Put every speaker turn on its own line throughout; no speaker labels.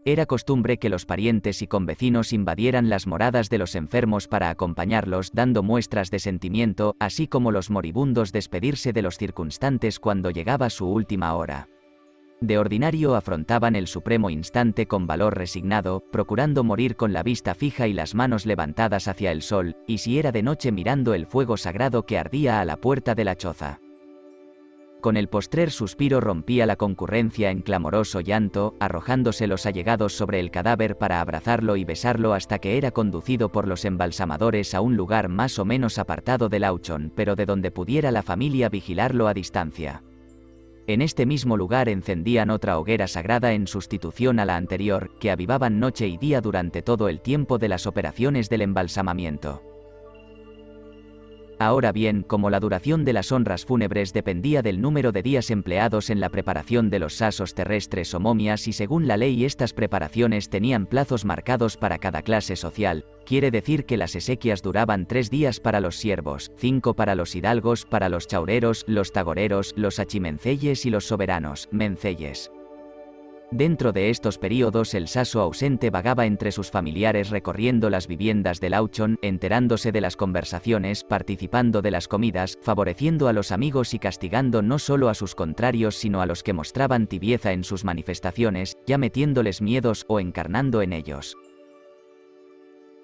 Era costumbre que los parientes y convecinos invadieran las moradas de los enfermos para acompañarlos, dando muestras de sentimiento, así como los moribundos despedirse de los circunstantes cuando llegaba su última hora. De ordinario afrontaban el supremo instante con valor resignado, procurando morir con la vista fija y las manos levantadas hacia el sol, y si era de noche mirando el fuego sagrado que ardía a la puerta de la choza. Con el postrer suspiro rompía la concurrencia en clamoroso llanto, arrojándose los allegados sobre el cadáver para abrazarlo y besarlo hasta que era conducido por los embalsamadores a un lugar más o menos apartado del Auchon, pero de donde pudiera la familia vigilarlo a distancia. En este mismo lugar encendían otra hoguera sagrada en sustitución a la anterior, que avivaban noche y día durante todo el tiempo de las operaciones del embalsamamiento. Ahora bien, como la duración de las honras fúnebres dependía del número de días empleados en la preparación de los sasos terrestres o momias y según la ley estas preparaciones tenían plazos marcados para cada clase social, quiere decir que las exequias duraban 3 días para los siervos, 5 para los hidalgos, para los chaureros, los tagoreros, los achimenceyes y los soberanos, menceyes. Dentro de estos períodos el saso ausente vagaba entre sus familiares recorriendo las viviendas del Auchon, enterándose de las conversaciones, participando de las comidas, favoreciendo a los amigos y castigando no solo a sus contrarios sino a los que mostraban tibieza en sus manifestaciones, ya metiéndoles miedos o encarnando en ellos.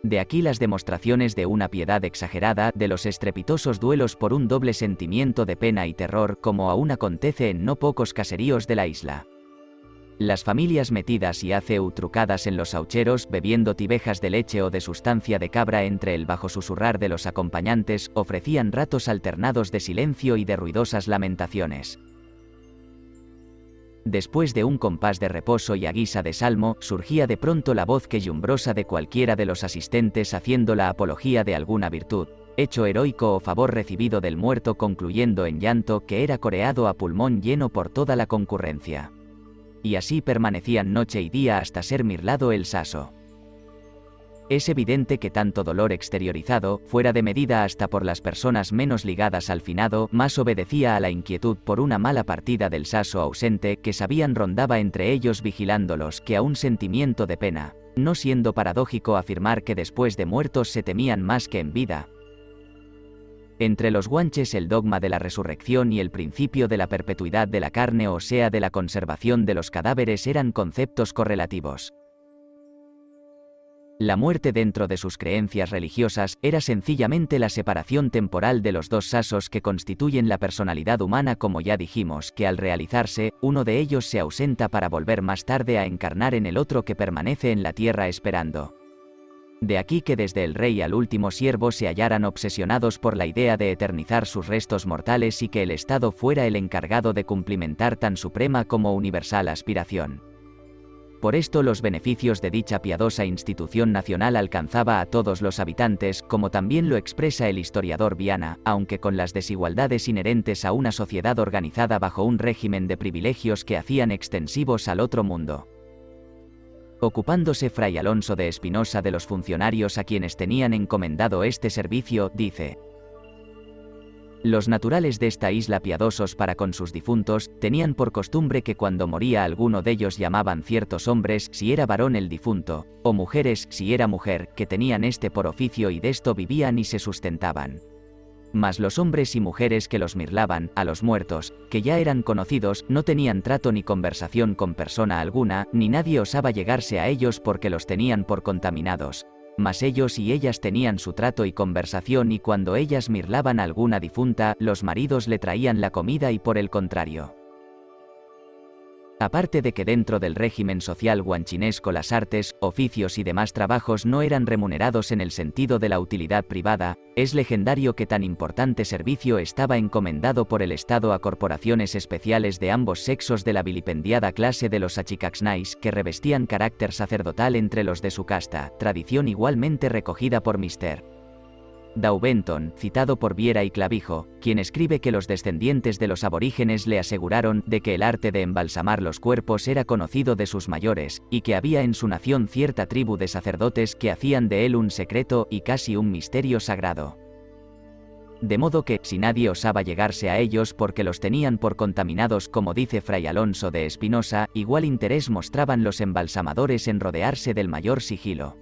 De aquí las demostraciones de una piedad exagerada, de los estrepitosos duelos por un doble sentimiento de pena y terror como aún acontece en no pocos caseríos de la isla. Las familias metidas y trucadas en los aucheros, bebiendo tibejas de leche o de sustancia de cabra entre el bajo susurrar de los acompañantes, ofrecían ratos alternados de silencio y de ruidosas lamentaciones. Después de un compás de reposo y a guisa de salmo, surgía de pronto la voz quejumbrosa de cualquiera de los asistentes haciendo la apología de alguna virtud, hecho heroico o favor recibido del muerto, concluyendo en llanto que era coreado a pulmón lleno por toda la concurrencia. Y así permanecían noche y día hasta ser mirlado el saso. Es evidente que tanto dolor exteriorizado, fuera de medida hasta por las personas menos ligadas al finado, más obedecía a la inquietud por una mala partida del saso ausente que sabían rondaba entre ellos vigilándolos que a un sentimiento de pena, no siendo paradójico afirmar que después de muertos se temían más que en vida. Entre los guanches el dogma de la resurrección y el principio de la perpetuidad de la carne, o sea de la conservación de los cadáveres, eran conceptos correlativos. La muerte dentro de sus creencias religiosas era sencillamente la separación temporal de los dos sasos que constituyen la personalidad humana, como ya dijimos, que al realizarse, uno de ellos se ausenta para volver más tarde a encarnar en el otro que permanece en la tierra esperando. De aquí que desde el rey al último siervo se hallaran obsesionados por la idea de eternizar sus restos mortales y que el Estado fuera el encargado de cumplimentar tan suprema como universal aspiración. Por esto los beneficios de dicha piadosa institución nacional alcanzaba a todos los habitantes, como también lo expresa el historiador Viana, aunque con las desigualdades inherentes a una sociedad organizada bajo un régimen de privilegios que hacían extensivos al otro mundo. Ocupándose Fray Alonso de Espinosa de los funcionarios a quienes tenían encomendado este servicio, dice: los naturales de esta isla, piadosos para con sus difuntos, tenían por costumbre que cuando moría alguno de ellos llamaban ciertos hombres, si era varón el difunto, o mujeres, si era mujer, que tenían este por oficio y de esto vivían y se sustentaban. Mas los hombres y mujeres que los mirlaban, a los muertos, que ya eran conocidos, no tenían trato ni conversación con persona alguna, ni nadie osaba llegarse a ellos porque los tenían por contaminados. Mas ellos y ellas tenían su trato y conversación, y cuando ellas mirlaban a alguna difunta, los maridos le traían la comida y por el contrario. Aparte de que dentro del régimen social guanchinesco las artes, oficios y demás trabajos no eran remunerados en el sentido de la utilidad privada, es legendario que tan importante servicio estaba encomendado por el Estado a corporaciones especiales de ambos sexos de la vilipendiada clase de los achicaxnais, que revestían carácter sacerdotal entre los de su casta, tradición igualmente recogida por Mr. Daubenton, citado por Viera y Clavijo, quien escribe que los descendientes de los aborígenes le aseguraron de que el arte de embalsamar los cuerpos era conocido de sus mayores, y que había en su nación cierta tribu de sacerdotes que hacían de él un secreto y casi un misterio sagrado. De modo que, si nadie osaba llegarse a ellos porque los tenían por contaminados, como dice Fray Alonso de Espinosa, igual interés mostraban los embalsamadores en rodearse del mayor sigilo.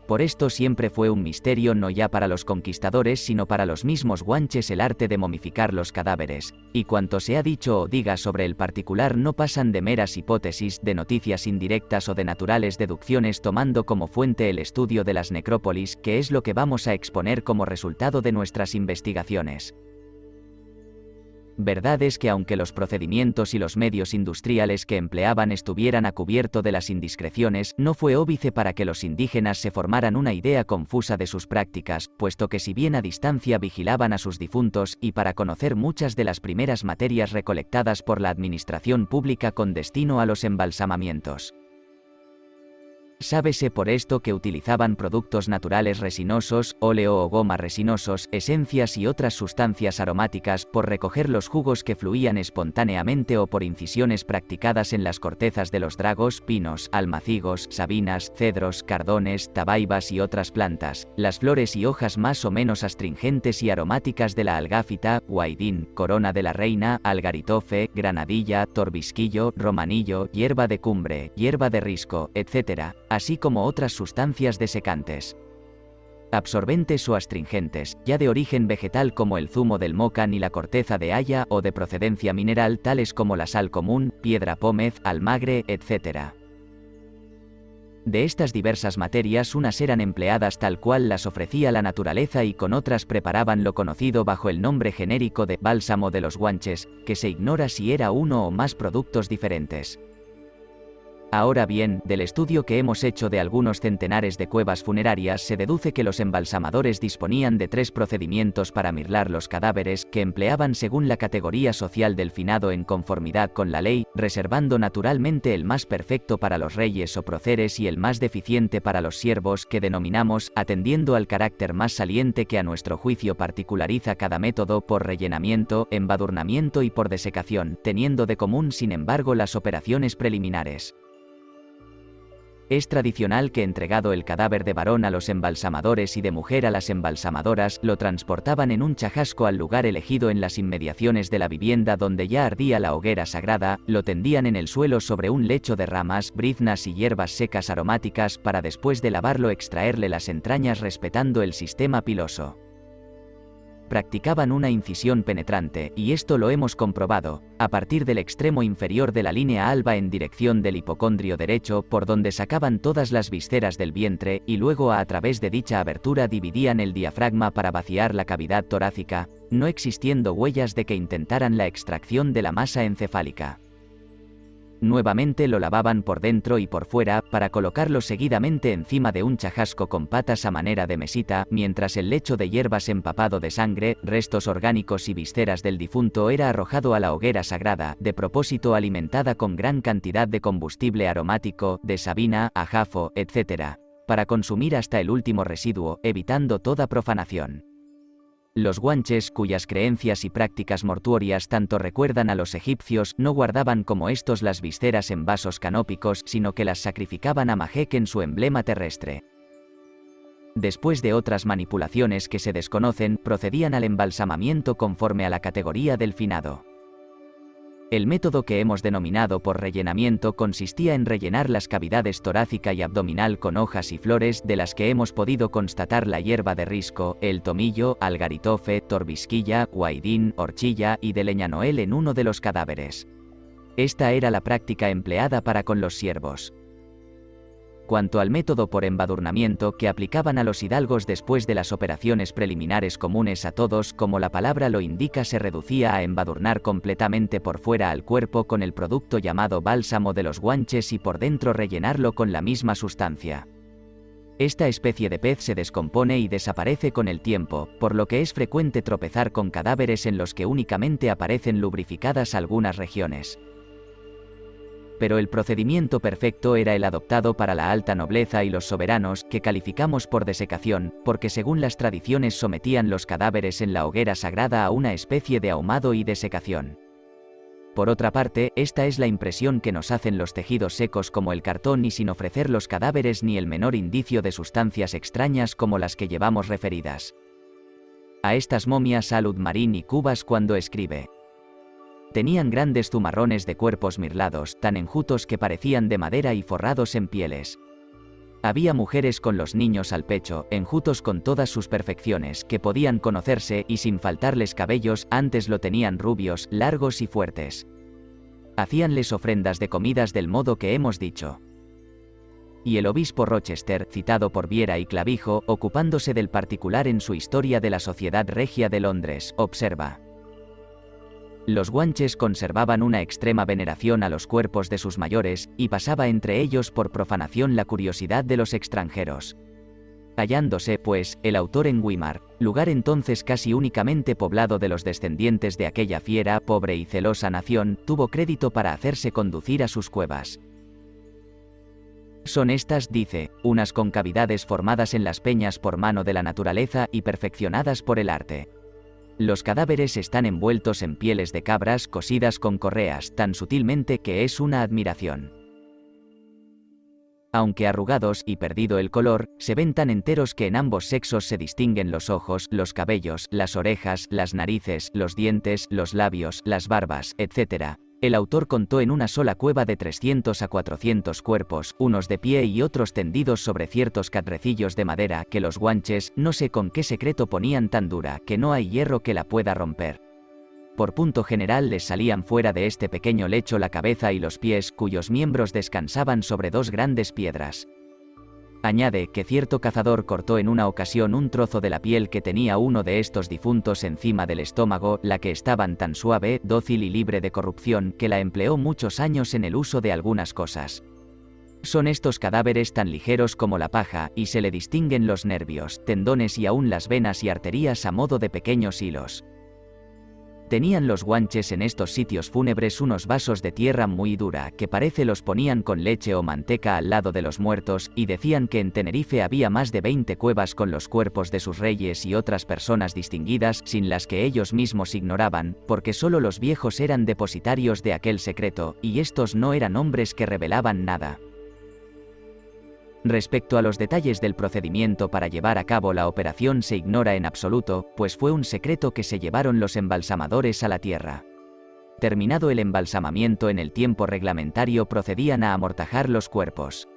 Por esto siempre fue un misterio no ya para los conquistadores sino para los mismos guanches el arte de momificar los cadáveres, y cuanto se ha dicho o diga sobre el particular no pasan de meras hipótesis, de noticias indirectas o de naturales deducciones tomando como fuente el estudio de las necrópolis, que es lo que vamos a exponer como resultado de nuestras investigaciones. Verdad es que aunque los procedimientos y los medios industriales que empleaban estuvieran a cubierto de las indiscreciones, no fue óbice para que los indígenas se formaran una idea confusa de sus prácticas, puesto que si bien a distancia vigilaban a sus difuntos, y para conocer muchas de las primeras materias recolectadas por la administración pública con destino a los embalsamamientos. Sábese por esto que utilizaban productos naturales resinosos, óleo o goma resinosos, esencias y otras sustancias aromáticas por recoger los jugos que fluían espontáneamente o por incisiones practicadas en las cortezas de los dragos, pinos, almacigos, sabinas, cedros, cardones, tabaibas y otras plantas, las flores y hojas más o menos astringentes y aromáticas de la algáfita, guaidín, corona de la reina, algaritofe, granadilla, torbisquillo, romanillo, hierba de cumbre, hierba de risco, etc., así como otras sustancias desecantes, absorbentes o astringentes, ya de origen vegetal como el zumo del mocan y la corteza de haya, o de procedencia mineral tales como la sal común, piedra pómez, almagre, etc. De estas diversas materias unas eran empleadas tal cual las ofrecía la naturaleza y con otras preparaban lo conocido bajo el nombre genérico de bálsamo de los guanches, que se ignora si era uno o más productos diferentes. Ahora bien, del estudio que hemos hecho de algunos centenares de cuevas funerarias se deduce que los embalsamadores disponían de 3 procedimientos para mirlar los cadáveres, que empleaban según la categoría social del finado en conformidad con la ley, reservando naturalmente el más perfecto para los reyes o próceres y el más deficiente para los siervos, que denominamos, atendiendo al carácter más saliente que a nuestro juicio particulariza cada método, por rellenamiento, embadurnamiento y por desecación, teniendo de común sin embargo las operaciones preliminares. Es tradicional que entregado el cadáver de varón a los embalsamadores y de mujer a las embalsamadoras, lo transportaban en un chajasco al lugar elegido en las inmediaciones de la vivienda donde ya ardía la hoguera sagrada, lo tendían en el suelo sobre un lecho de ramas, briznas y hierbas secas aromáticas para después de lavarlo extraerle las entrañas respetando el sistema piloso. Practicaban una incisión penetrante, y esto lo hemos comprobado, a partir del extremo inferior de la línea alba en dirección del hipocondrio derecho, por donde sacaban todas las vísceras del vientre, y luego a través de dicha abertura dividían el diafragma para vaciar la cavidad torácica, no existiendo huellas de que intentaran la extracción de la masa encefálica. Nuevamente lo lavaban por dentro y por fuera, para colocarlo seguidamente encima de un chajasco con patas a manera de mesita, mientras el lecho de hierbas empapado de sangre, restos orgánicos y vísceras del difunto era arrojado a la hoguera sagrada, de propósito alimentada con gran cantidad de combustible aromático, de sabina, ajafo, etc., para consumir hasta el último residuo, evitando toda profanación. Los guanches, cuyas creencias y prácticas mortuorias tanto recuerdan a los egipcios, no guardaban como estos las vísceras en vasos canópicos, sino que las sacrificaban a Majek en su emblema terrestre. Después de otras manipulaciones que se desconocen, procedían al embalsamamiento conforme a la categoría del finado. El método que hemos denominado por rellenamiento consistía en rellenar las cavidades torácica y abdominal con hojas y flores de las que hemos podido constatar la hierba de risco, el tomillo, algaritofe, torbisquilla, guaidín, horchilla y de leñanoel en uno de los cadáveres. Esta era la práctica empleada para con los siervos. Cuanto al método por embadurnamiento que aplicaban a los hidalgos después de las operaciones preliminares comunes a todos, como la palabra lo indica, se reducía a embadurnar completamente por fuera al cuerpo con el producto llamado bálsamo de los guanches y por dentro rellenarlo con la misma sustancia. Esta especie de pez se descompone y desaparece con el tiempo, por lo que es frecuente tropezar con cadáveres en los que únicamente aparecen lubrificadas algunas regiones. Pero el procedimiento perfecto era el adoptado para la alta nobleza y los soberanos, que calificamos por desecación, porque según las tradiciones sometían los cadáveres en la hoguera sagrada a una especie de ahumado y desecación. Por otra parte, esta es la impresión que nos hacen los tejidos secos como el cartón y sin ofrecer los cadáveres ni el menor indicio de sustancias extrañas como las que llevamos referidas. a estas momias Al-Udmarín y Cubas cuando escribe. Tenían grandes zumarrones de cuerpos mirlados, tan enjutos que parecían de madera y forrados en pieles. Había mujeres con los niños al pecho, enjutos con todas sus perfecciones, que podían conocerse y sin faltarles cabellos, antes lo tenían rubios, largos y fuertes. Hacíanles ofrendas de comidas del modo que hemos dicho. Y el obispo Rochester, citado por Viera y Clavijo, ocupándose del particular en su Historia de la Sociedad Regia de Londres, observa. Los guanches conservaban una extrema veneración a los cuerpos de sus mayores, y pasaba entre ellos por profanación la curiosidad de los extranjeros. Hallándose, pues, el autor en Weimar, lugar entonces casi únicamente poblado de los descendientes de aquella fiera, pobre y celosa nación, tuvo crédito para hacerse conducir a sus cuevas. Son estas, dice, unas concavidades formadas en las peñas por mano de la naturaleza y perfeccionadas por el arte. Los cadáveres están envueltos en pieles de cabras cosidas con correas tan sutilmente que es una admiración. Aunque arrugados y perdido el color, se ven tan enteros que en ambos sexos se distinguen los ojos, los cabellos, las orejas, las narices, los dientes, los labios, las barbas, etc. El autor contó en una sola cueva de 300 a 400 cuerpos, unos de pie y otros tendidos sobre ciertos catrecillos de madera que los guanches, no sé con qué secreto ponían tan dura que no hay hierro que la pueda romper. Por punto general les salían fuera de este pequeño lecho la cabeza y los pies, cuyos miembros descansaban sobre dos grandes piedras. Añade que cierto cazador cortó en una ocasión un trozo de la piel que tenía uno de estos difuntos encima del estómago, la que estaban tan suave, dócil y libre de corrupción, que la empleó muchos años en el uso de algunas cosas. Son estos cadáveres tan ligeros como la paja, y se le distinguen los nervios, tendones y aún las venas y arterias a modo de pequeños hilos. Tenían los guanches en estos sitios fúnebres unos vasos de tierra muy dura que parece los ponían con leche o manteca al lado de los muertos, y decían que en Tenerife había más de 20 cuevas con los cuerpos de sus reyes y otras personas distinguidas, sin las que ellos mismos ignoraban, porque solo los viejos eran depositarios de aquel secreto, y estos no eran hombres que revelaban nada. Respecto a los detalles del procedimiento para llevar a cabo la operación se ignora en absoluto, pues fue un secreto que se llevaron los embalsamadores a la tierra. Terminado el embalsamamiento en el tiempo reglamentario procedían a amortajar los cuerpos.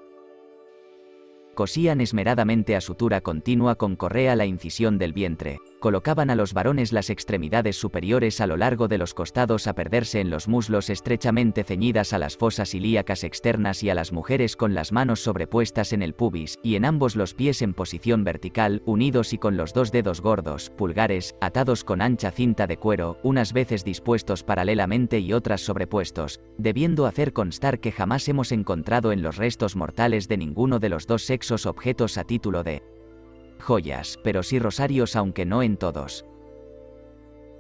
Cosían esmeradamente a sutura continua con correa la incisión del vientre, colocaban a los varones las extremidades superiores a lo largo de los costados a perderse en los muslos estrechamente ceñidas a las fosas ilíacas externas y a las mujeres con las manos sobrepuestas en el pubis, y en ambos los pies en posición vertical, unidos y con los dos dedos gordos, pulgares, atados con ancha cinta de cuero, unas veces dispuestos paralelamente y otras sobrepuestos, debiendo hacer constar que jamás hemos encontrado en los restos mortales de ninguno de los dos sexos objetos a título de joyas, pero sí rosarios, aunque no en todos.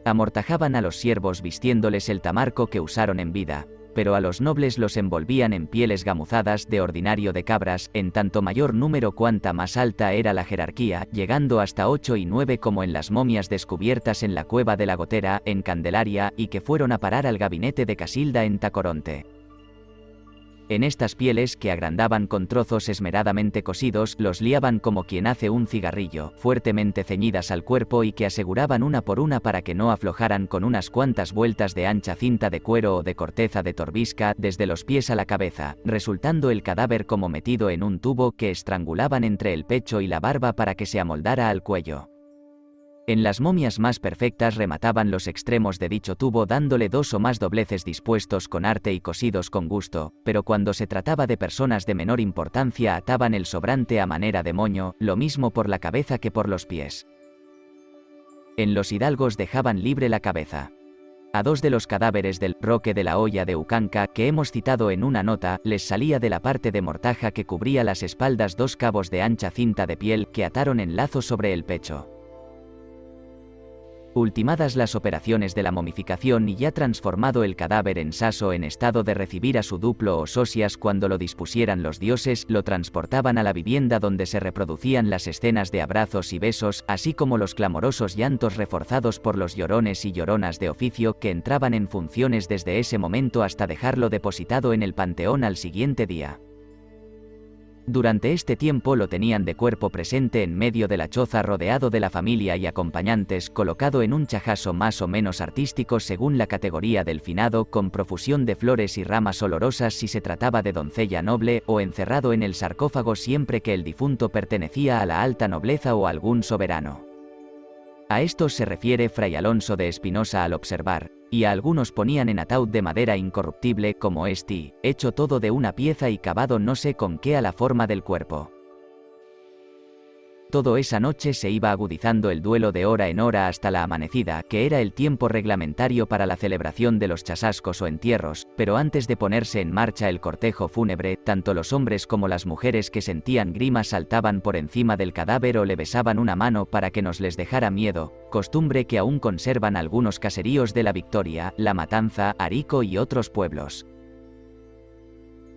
Amortajaban a los siervos vistiéndoles el tamarco que usaron en vida, pero a los nobles los envolvían en pieles gamuzadas de ordinario de cabras, en tanto mayor número cuanta más alta era la jerarquía, llegando hasta 8 y 9 como en las momias descubiertas en la cueva de la Gotera, en Candelaria, y que fueron a parar al gabinete de Casilda en Tacoronte. En estas pieles, que agrandaban con trozos esmeradamente cosidos, los liaban como quien hace un cigarrillo, fuertemente ceñidas al cuerpo y que aseguraban una por una para que no aflojaran con unas cuantas vueltas de ancha cinta de cuero o de corteza de torbisca, desde los pies a la cabeza, resultando el cadáver como metido en un tubo que estrangulaban entre el pecho y la barba para que se amoldara al cuello. En las momias más perfectas remataban los extremos de dicho tubo dándole 2 o más dobleces dispuestos con arte y cosidos con gusto, pero cuando se trataba de personas de menor importancia ataban el sobrante a manera de moño, lo mismo por la cabeza que por los pies. En los hidalgos dejaban libre la cabeza. A 2 de los cadáveres del Roque de la Hoya de Ucanca, que hemos citado en una nota, les salía de la parte de mortaja que cubría las espaldas 2 cabos de ancha cinta de piel que ataron en lazo sobre el pecho. Ultimadas las operaciones de la momificación y ya transformado el cadáver en saso en estado de recibir a su duplo o sosias cuando lo dispusieran los dioses, lo transportaban a la vivienda donde se reproducían las escenas de abrazos y besos, así como los clamorosos llantos reforzados por los llorones y lloronas de oficio que entraban en funciones desde ese momento hasta dejarlo depositado en el panteón al siguiente día. Durante este tiempo lo tenían de cuerpo presente en medio de la choza rodeado de la familia y acompañantes, colocado en un chajazo más o menos artístico según la categoría del finado, con profusión de flores y ramas olorosas si se trataba de doncella noble, o encerrado en el sarcófago siempre que el difunto pertenecía a la alta nobleza o a algún soberano. A esto se refiere Fray Alonso de Espinosa al observar: y a algunos ponían en ataúd de madera incorruptible como este, hecho todo de una pieza y cavado no sé con qué a la forma del cuerpo. Todo esa noche se iba agudizando el duelo de hora en hora hasta la amanecida, que era el tiempo reglamentario para la celebración de los chasascos o entierros, pero antes de ponerse en marcha el cortejo fúnebre, tanto los hombres como las mujeres que sentían grima saltaban por encima del cadáver o le besaban una mano para que nos les dejara miedo, costumbre que aún conservan algunos caseríos de La Victoria, La Matanza, Arico y otros pueblos.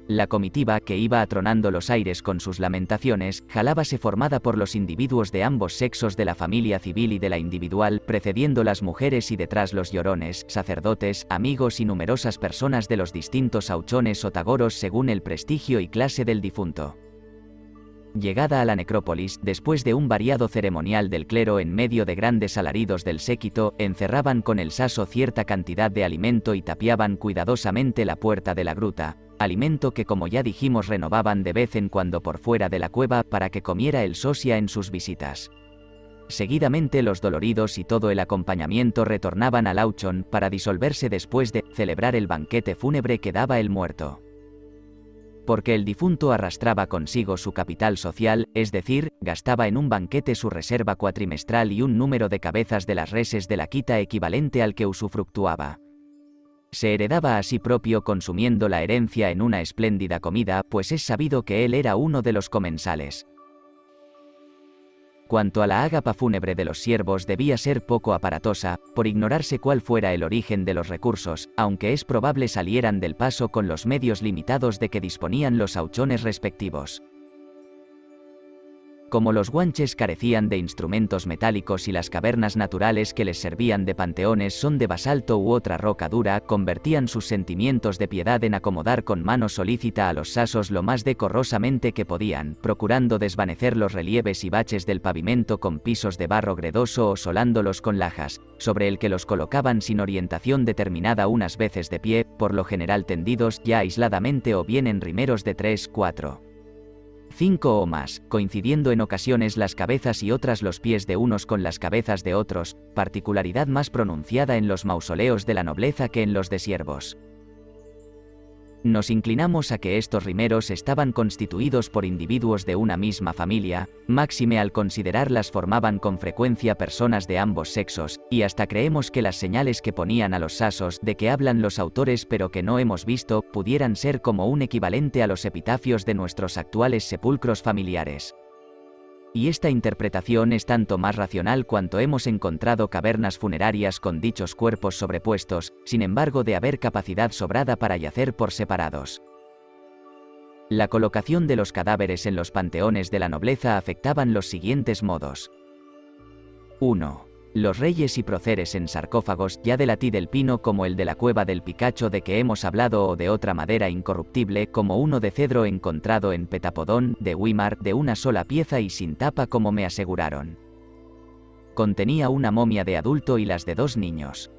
La comitiva, que iba atronando los aires con sus lamentaciones, jalábase formada por los individuos de ambos sexos de la familia civil y de la individual, precediendo las mujeres y detrás los llorones, sacerdotes, amigos y numerosas personas de los distintos auchones o tagoros según el prestigio y clase del difunto. Llegada a la necrópolis, después de un variado ceremonial del clero en medio de grandes alaridos del séquito, encerraban con el saso cierta cantidad de alimento y tapiaban cuidadosamente la puerta de la gruta, alimento que como ya dijimos renovaban de vez en cuando por fuera de la cueva para que comiera el sosia en sus visitas. Seguidamente los doloridos y todo el acompañamiento retornaban al auchón para disolverse después de celebrar el banquete fúnebre que daba el muerto. Porque el difunto arrastraba consigo su capital social, es decir, gastaba en un banquete su reserva cuatrimestral y un número de cabezas de las reses de la quita equivalente al que usufructuaba. Se heredaba a sí propio consumiendo la herencia en una espléndida comida, pues es sabido que él era uno de los comensales. Cuanto a la ágapa fúnebre de los siervos debía ser poco aparatosa, por ignorarse cuál fuera el origen de los recursos, aunque es probable salieran del paso con los medios limitados de que disponían los auchones respectivos. Como los guanches carecían de instrumentos metálicos y las cavernas naturales que les servían de panteones son de basalto u otra roca dura, convertían sus sentimientos de piedad en acomodar con mano solícita a los sasos lo más decorosamente que podían, procurando desvanecer los relieves y baches del pavimento con pisos de barro gredoso o solándolos con lajas, sobre el que los colocaban sin orientación determinada, unas veces de pie, por lo general tendidos ya aisladamente o bien en rimeros de 3, 4. 5 o más, coincidiendo en ocasiones las cabezas y otras los pies de unos con las cabezas de otros, particularidad más pronunciada en los mausoleos de la nobleza que en los de siervos. Nos inclinamos a que estos rimeros estaban constituidos por individuos de una misma familia, máxime al considerarlas formaban con frecuencia personas de ambos sexos, y hasta creemos que las señales que ponían a los sasos, de que hablan los autores pero que no hemos visto, pudieran ser como un equivalente a los epitafios de nuestros actuales sepulcros familiares. Y esta interpretación es tanto más racional cuanto hemos encontrado cavernas funerarias con dichos cuerpos sobrepuestos, sin embargo de haber capacidad sobrada para yacer por separados. La colocación de los cadáveres en los panteones de la nobleza afectaban los siguientes modos. 1. Los reyes y próceres en sarcófagos, ya de la tí del pino como el de la cueva del Picacho de que hemos hablado o de otra madera incorruptible como uno de cedro encontrado en Petapodón, de Weimar, de una sola pieza y sin tapa como me aseguraron. Contenía una momia de adulto y las de 2 niños.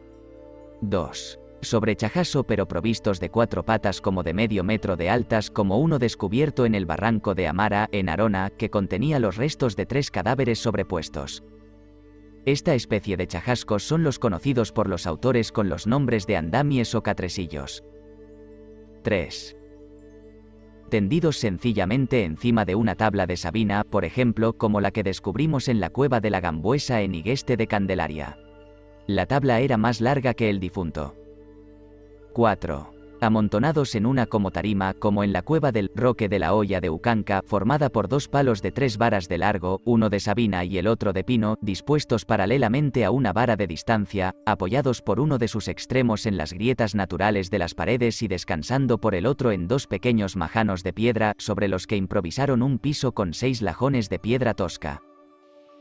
2. Sobre chajazo pero provistos de 4 patas como de medio metro de altas como uno descubierto en el barranco de Amara, en Arona, que contenía los restos de 3 cadáveres sobrepuestos. Esta especie de chajascos son los conocidos por los autores con los nombres de andamies o catresillos. 3. Tendidos sencillamente encima de una tabla de sabina, por ejemplo, como la que descubrimos en la cueva de la Gambuesa en Igueste de Candelaria. La tabla era más larga que el difunto. 4. Amontonados en una como tarima, como en la cueva del Roque de la Hoya de Ucanca, formada por 2 palos de 3 varas de largo, uno de sabina y el otro de pino, dispuestos paralelamente a una vara de distancia, apoyados por uno de sus extremos en las grietas naturales de las paredes y descansando por el otro en 2 pequeños majanos de piedra, sobre los que improvisaron un piso con 6 lajones de piedra tosca.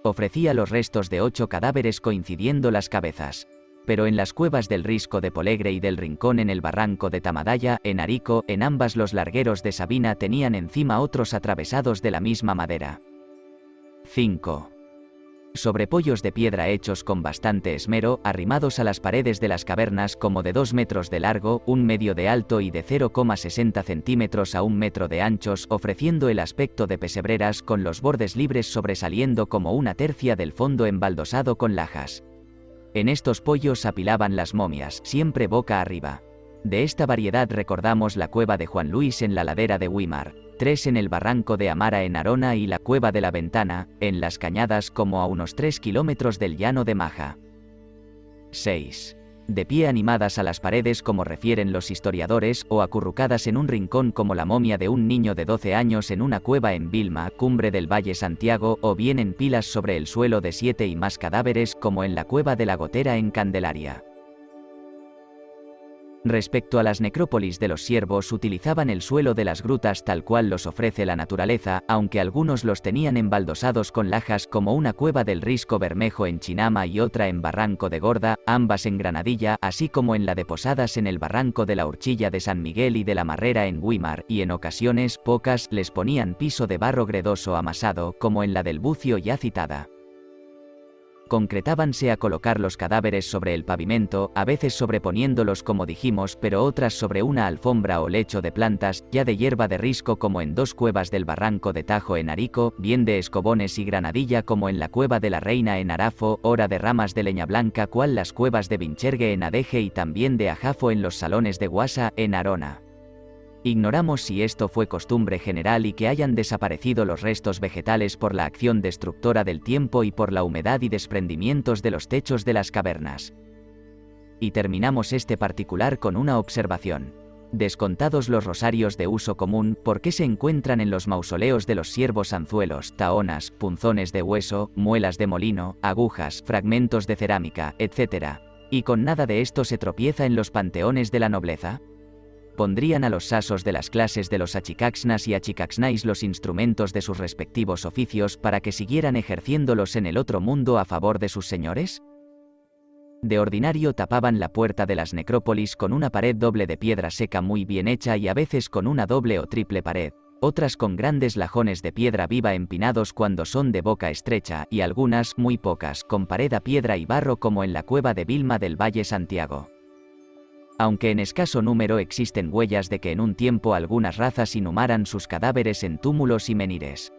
Ofrecía los restos de 8 cadáveres coincidiendo las cabezas. pero en las cuevas del Risco de Polegre y del Rincón en el barranco de Tamadaya, en Arico, en ambas los largueros de Sabina tenían encima otros atravesados de la misma madera. 5. Sobrepollos de piedra hechos con bastante esmero, arrimados a las paredes de las cavernas como de 2 metros de largo, 1 medio de alto y de 0,60 centímetros a 1 metro de anchos, ofreciendo el aspecto de pesebreras con los bordes libres sobresaliendo como una tercia del fondo embaldosado con lajas. En estos pollos apilaban las momias, siempre boca arriba. De esta variedad recordamos la cueva de Juan Luis en la ladera de Huimar, 3 en el barranco de Amara en Arona y la cueva de la Ventana, en Las Cañadas como a unos 3 kilómetros del llano de Maja. 6. De pie animadas a las paredes como refieren los historiadores, o acurrucadas en un rincón como la momia de un niño de 12 años en una cueva en Vilma, cumbre del Valle Santiago, o bien en pilas sobre el suelo de 7 y más cadáveres como en la cueva de la Gotera en Candelaria. Respecto a las necrópolis de los siervos, utilizaban el suelo de las grutas tal cual los ofrece la naturaleza, aunque algunos los tenían embaldosados con lajas como una cueva del Risco Bermejo en Chinama y otra en Barranco de Gorda, ambas en Granadilla, así como en la de Posadas en el barranco de la Horchilla de San Miguel y de la Marrera en Huimar, y en ocasiones, pocas, les ponían piso de barro gredoso amasado, como en la del Bucio ya citada. Concretábanse a colocar los cadáveres sobre el pavimento, a veces sobreponiéndolos como dijimos, pero otras sobre una alfombra o lecho de plantas, ya de hierba de risco como en 2 cuevas del barranco de Tajo en Arico, bien de escobones y granadilla como en la cueva de la Reina en Arafo, ora de ramas de leña blanca cual las cuevas de Vinchergue en Adeje y también de ajafo en los salones de Guasa, en Arona. Ignoramos si esto fue costumbre general y que hayan desaparecido los restos vegetales por la acción destructora del tiempo y por la humedad y desprendimientos de los techos de las cavernas. Y terminamos este particular con una observación. Descontados los rosarios de uso común, ¿por qué se encuentran en los mausoleos de los siervos anzuelos, taonas, punzones de hueso, muelas de molino, agujas, fragmentos de cerámica, etc.? ¿Y con nada de esto se tropieza en los panteones de la nobleza? ¿Pondrían a los sasos de las clases de los achicaxnas y achicaxnais los instrumentos de sus respectivos oficios para que siguieran ejerciéndolos en el otro mundo a favor de sus señores? De ordinario tapaban la puerta de las necrópolis con una pared doble de piedra seca muy bien hecha y a veces con una doble o triple pared, otras con grandes lajones de piedra viva empinados cuando son de boca estrecha y algunas, muy pocas, con pared a piedra y barro como en la cueva de Vilma del Valle Santiago. Aunque en escaso número existen huellas de que en un tiempo algunas razas inhumaran sus cadáveres en túmulos y menires.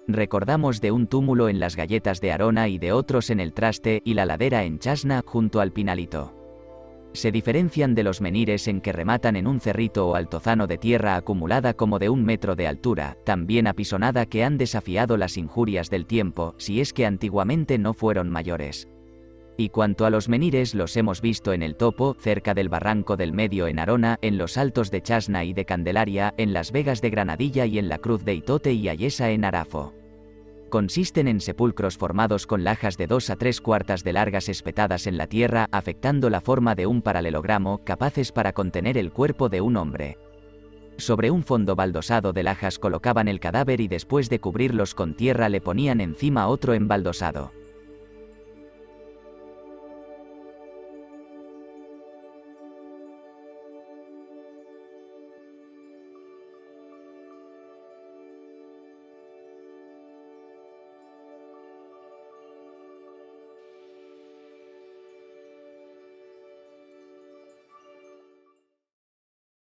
Recordamos de un túmulo en las Galletas de Arona y de otros en el Traste y la Ladera en Chasna junto al Pinalito. Se diferencian de los menires en que rematan en un cerrito o altozano de tierra acumulada como de 1 metro de altura, tan bien apisonada que han desafiado las injurias del tiempo, si es que antiguamente no fueron mayores. Y cuanto a los menires los hemos visto en el Topo, cerca del Barranco del Medio en Arona, en los Altos de Chasna y de Candelaria, en las Vegas de Granadilla y en la Cruz de Itote y Ayesa en Arafo. Consisten en sepulcros formados con lajas de 2 a 3 cuartas de largas espetadas en la tierra, afectando la forma de un paralelogramo, capaces para contener el cuerpo de un hombre. Sobre un fondo baldosado de lajas colocaban el cadáver y después de cubrirlos con tierra le ponían encima otro embaldosado.